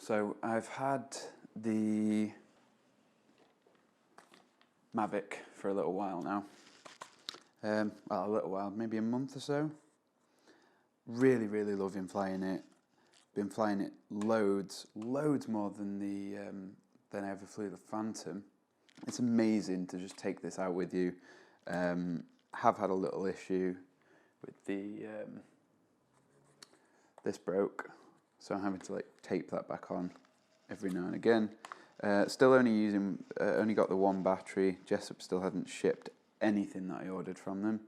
So I've had the Mavic for a little while now. Well, a little while, maybe a month or so. Really, really loving flying it. Been flying it loads more than than I ever flew the Phantom. It's amazing to just take this out with you. Have had a little issue with the this broke, so I'm having to like tape that back on every now and again. Still only got the one battery. Jessup still hadn't shipped anything that I ordered from them,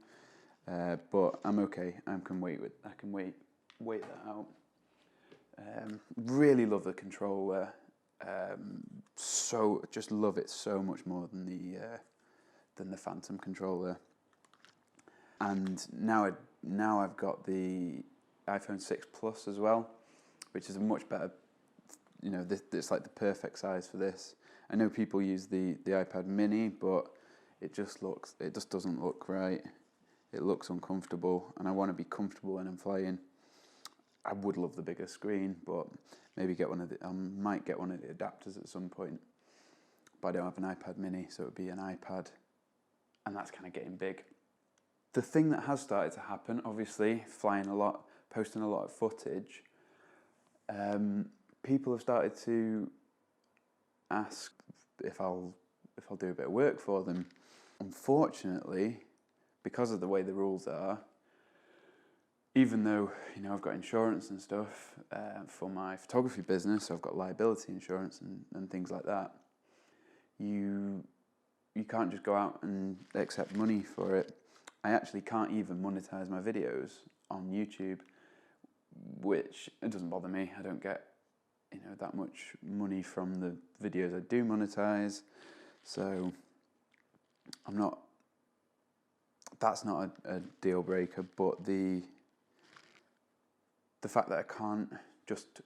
but I'm okay. I can wait that out. Really love the controller. So just love it so much more than the Phantom controller. And now I've got the iPhone 6 Plus as well, which is a much better. You know, it's like the perfect size for this. I know people use the iPad Mini, but it just doesn't look right. It looks uncomfortable, and I want to be comfortable when I'm flying. I would love the bigger screen, but maybe I might get one of the adapters at some point. But I don't have an iPad Mini, so it would be an iPad, and that's kind of getting big. The thing that has started to happen, obviously, flying a lot, posting a lot of footage, people have started to ask if I'll do a bit of work for them. Unfortunately, because of the way the rules are, even though I've got insurance and stuff for my photography business, so I've got liability insurance and things like that, you can't just go out and accept money for it. I actually can't even monetize my videos on YouTube, which it doesn't bother me. I don't get that much money from the videos I do monetize, so that's not a deal breaker. But the fact that I can't just,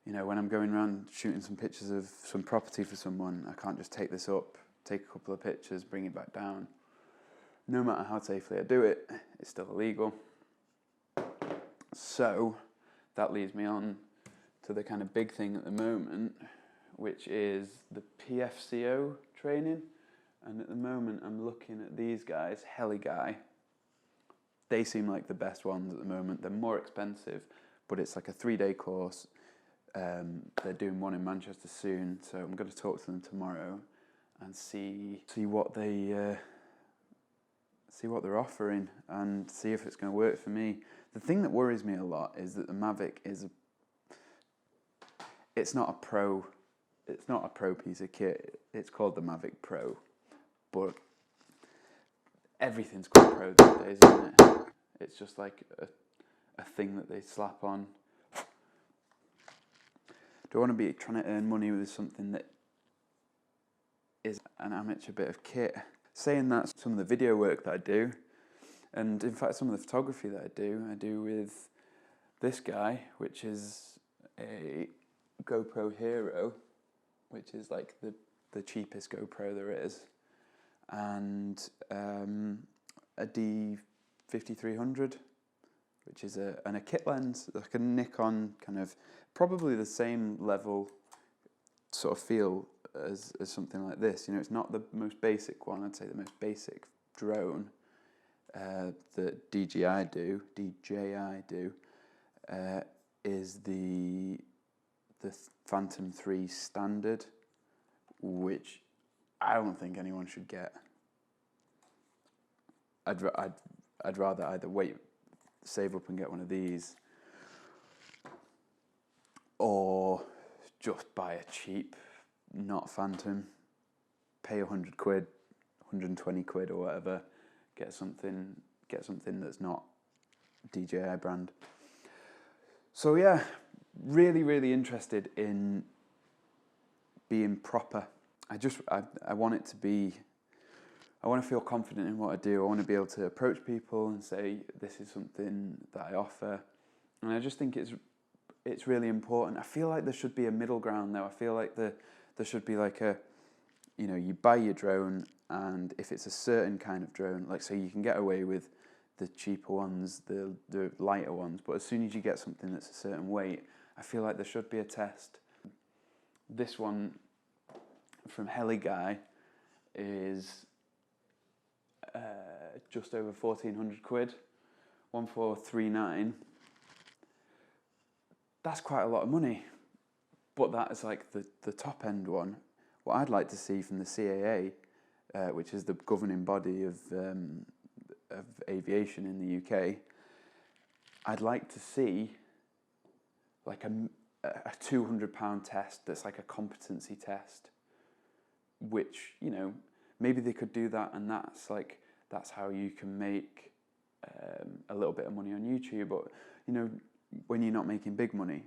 when I'm going around shooting some pictures of some property for someone, I can't just take this up, take a couple of pictures, bring it back down. No matter how safely I do it, it's still illegal. So that leads me on to the kind of big thing at the moment, which is the PfCO training. And at the moment I'm looking at these guys, Heli Guy. They seem like the best ones at the moment. They're more expensive, but it's like a 3-day course. They're doing one in Manchester soon, so I'm going to talk to them tomorrow and see what they're offering and see if it's going to work for me. The thing that worries me a lot is that the Mavic it's not a pro piece of kit. It's called the Mavic Pro, but everything's called Pro these days, isn't it? It's just like a thing that they slap on. Do I want to be trying to earn money with something that is an amateur bit of kit? Saying that, some of the video work that I do, and in fact some of the photography that I do with this guy, which is a GoPro Hero, which is like the cheapest GoPro there is, and a D5300, which is a kit lens, like a Nikon kind of, probably the same level sort of feel as something like this. It's not the most basic one. I'd say the most basic drone that DJI do is the Phantom 3 Standard, which I don't think anyone should get. I'd rather either save up and get one of these, or just buy a cheap, not Phantom, pay 100 quid, 120 quid or whatever, get something that's not DJI brand. So yeah, really, really interested in being proper. I want it to be, I want to feel confident in what I do. I want to be able to approach people and say, this is something that I offer. And I just think it's really important. I feel like there should be a middle ground though. I feel like there should be like you buy your drone, and if it's a certain kind of drone, like say you can get away with the cheaper ones, the lighter ones, but as soon as you get something that's a certain weight, I feel like there should be a test. This one from Heli Guy is just over 1,400 quid, 1,439. That's quite a lot of money, but that is like the top end one. What I'd like to see from the CAA, which is the governing body of aviation in the UK, I'd like to see like a £200 test that's like a competency test, which, you know, maybe they could do that, and that's how you can make a little bit of money on YouTube, but, you know, when you're not making big money.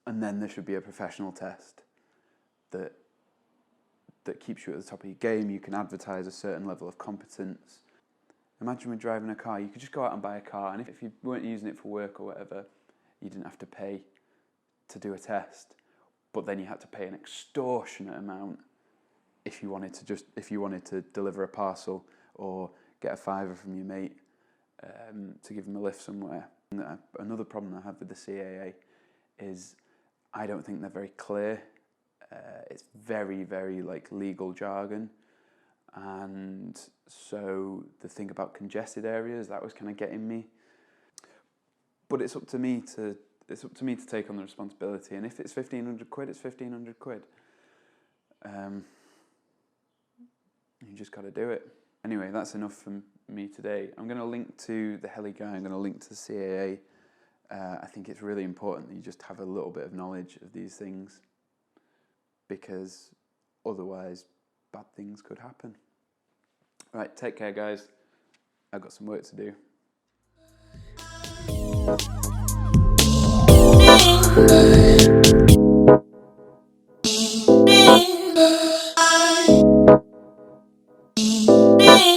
And then there should be a professional test that keeps you at the top of your game. You can advertise a certain level of competence. Imagine we're driving a car. You could just go out and buy a car, and if you weren't using it for work or whatever, you didn't have to pay to do a test. But then you had to pay an extortionate amount if you wanted to deliver a parcel or get a fiver from your mate to give them a lift somewhere. And another problem I have with the CAA is I don't think they're very clear. It's very, very like legal jargon, and so the thing about congested areas, that was kind of getting me. But it's up to me to take on the responsibility, and if it's 1,500 quid, it's 1,500 quid. You just got to do it. Anyway, that's enough from me today. I'm going to link to the Heli Guy. I'm going to link to the CAA. I think it's really important that you just have a little bit of knowledge of these things, because otherwise bad things could happen. Right, take care, guys. I've got some work to do.